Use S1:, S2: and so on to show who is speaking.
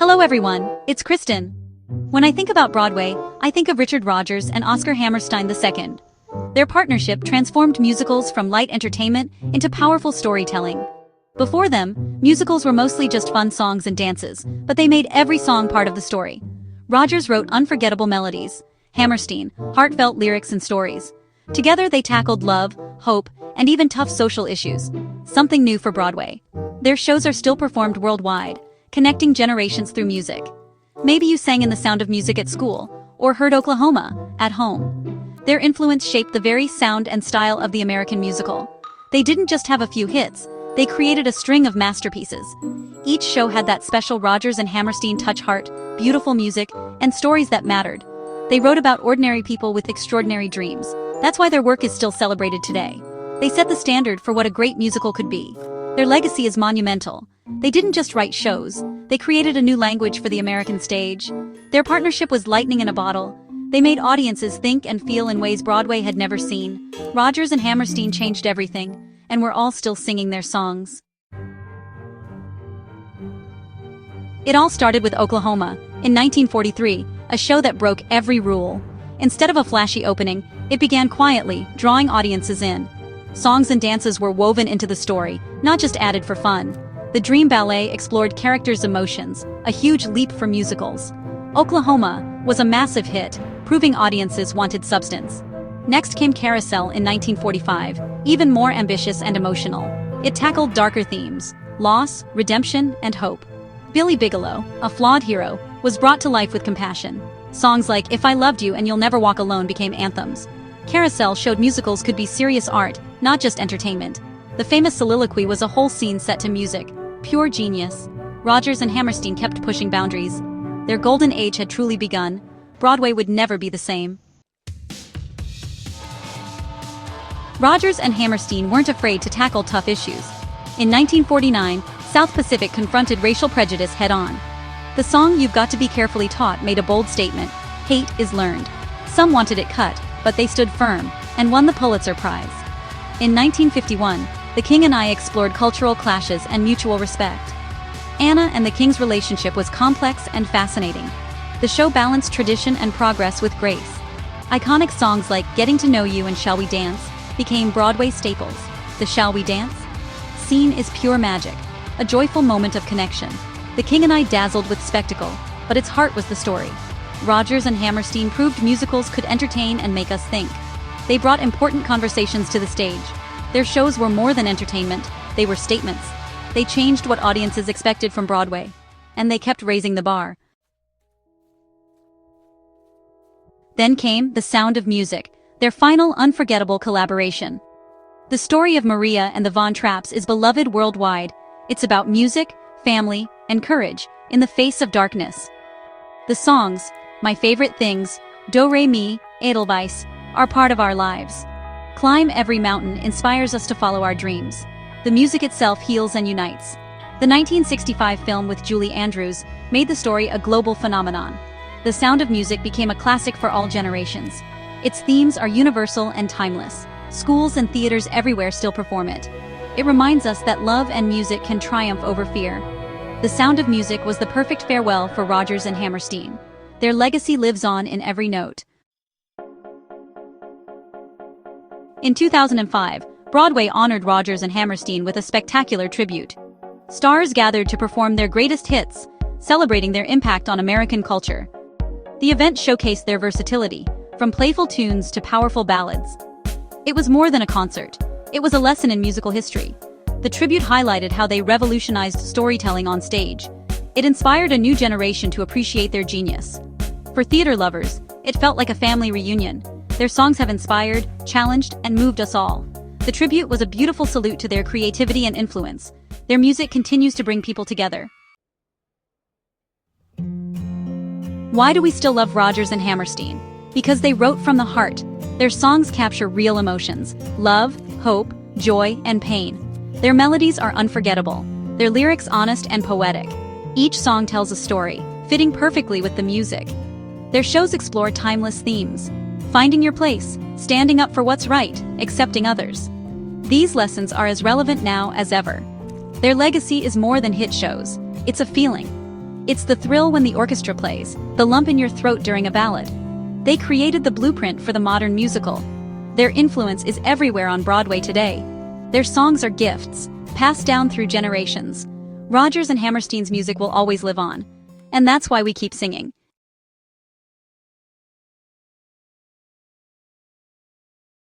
S1: Hello everyone, it's Kristen. When I think about Broadway, I think of Richard Rodgers and Oscar Hammerstein II. Their partnership transformed musicals from light entertainment into powerful storytelling. Before them, musicals were mostly just fun songs and dances, but they made every song part of the story. Rodgers wrote unforgettable melodies, Hammerstein, heartfelt lyrics and stories. Together they tackled love, hope, and even tough social issues, something new for Broadway. Their shows are still performed worldwide, connecting generations through music. Maybe you sang in The Sound of Music at school, or heard Oklahoma at home. Their influence shaped the very sound and style of the American musical. They didn't just have a few hits, they created a string of masterpieces. Each show had that special Rodgers and Hammerstein touch, heart, beautiful music, and stories that mattered. They wrote about ordinary people with extraordinary dreams. That's why their work is still celebrated today. They set the standard for what a great musical could be. Their legacy is monumental. They didn't just write shows, they created a new language for the American stage. Their partnership was lightning in a bottle. They made audiences think and feel in ways Broadway had never seen. Rodgers and Hammerstein changed everything, and we're all still singing their songs. It all started with Oklahoma, in 1943, a show that broke every rule. Instead of a flashy opening, it began quietly, drawing audiences in. Songs and dances were woven into the story, not just added for fun. The Dream Ballet explored characters' emotions, a huge leap for musicals. Oklahoma was a massive hit, proving audiences wanted substance. Next came Carousel in 1945, even more ambitious and emotional. It tackled darker themes, loss, redemption, and hope. Billy Bigelow, a flawed hero, was brought to life with compassion. Songs like If I Loved You and You'll Never Walk Alone became anthems. Carousel showed musicals could be serious art, not just entertainment. The famous soliloquy was a whole scene set to music. Pure genius. Rodgers and Hammerstein kept pushing boundaries. Their golden age had truly begun. Broadway would never be the same. Rodgers and Hammerstein weren't afraid to tackle tough issues. In 1949, South Pacific confronted racial prejudice head-on. The song You've Got to Be Carefully Taught made a bold statement: hate is learned. Some wanted it cut, but they stood firm, and won the Pulitzer Prize. In 1951, The King and I explored cultural clashes and mutual respect. Anna and the King's relationship was complex and fascinating. The show balanced tradition and progress with grace. Iconic songs like Getting to Know You and Shall We Dance became Broadway staples. The Shall We Dance scene is pure magic, a joyful moment of connection. The King and I dazzled with spectacle, but its heart was the story. Rodgers and Hammerstein proved musicals could entertain and make us think. They brought important conversations to the stage. Their shows were more than entertainment, they were statements. They changed what audiences expected from Broadway. And they kept raising the bar. Then came The Sound of Music, their final unforgettable collaboration. The story of Maria and the Von Trapps is beloved worldwide. It's about music, family, and courage in the face of darkness. The songs, My Favorite Things, Do Re Mi, Edelweiss, are part of our lives. Climb Every Mountain inspires us to follow our dreams. The music itself heals and unites. The 1965 film with Julie Andrews made the story a global phenomenon. The Sound of Music became a classic for all generations. Its themes are universal and timeless. Schools and theaters everywhere still perform it. It reminds us that love and music can triumph over fear. The Sound of Music was the perfect farewell for Rodgers and Hammerstein. Their legacy lives on in every note. In 2005, Broadway honored Rodgers and Hammerstein with a spectacular tribute. Stars gathered to perform their greatest hits, celebrating their impact on American culture. The event showcased their versatility, from playful tunes to powerful ballads. It was more than a concert. It was a lesson in musical history. The tribute highlighted how they revolutionized storytelling on stage. It inspired a new generation to appreciate their genius. For theater lovers, it felt like a family reunion. Their songs have inspired, challenged, and moved us all. The tribute was a beautiful salute to their creativity and influence. Their music continues to bring people together. Why do we still love Rodgers and Hammerstein? Because they wrote from the heart. Their songs capture real emotions: love, hope, joy, and pain. Their melodies are unforgettable. Their lyrics honest and poetic. Each song tells a story, fitting perfectly with the music. Their shows explore timeless themes: finding your place, standing up for what's right, accepting others. These lessons are as relevant now as ever. Their legacy is more than hit shows. It's a feeling. It's the thrill when the orchestra plays, the lump in your throat during a ballad. They created the blueprint for the modern musical. Their influence is everywhere on Broadway today. Their songs are gifts, passed down through generations. Rodgers and Hammerstein's music will always live on. And that's why we keep singing.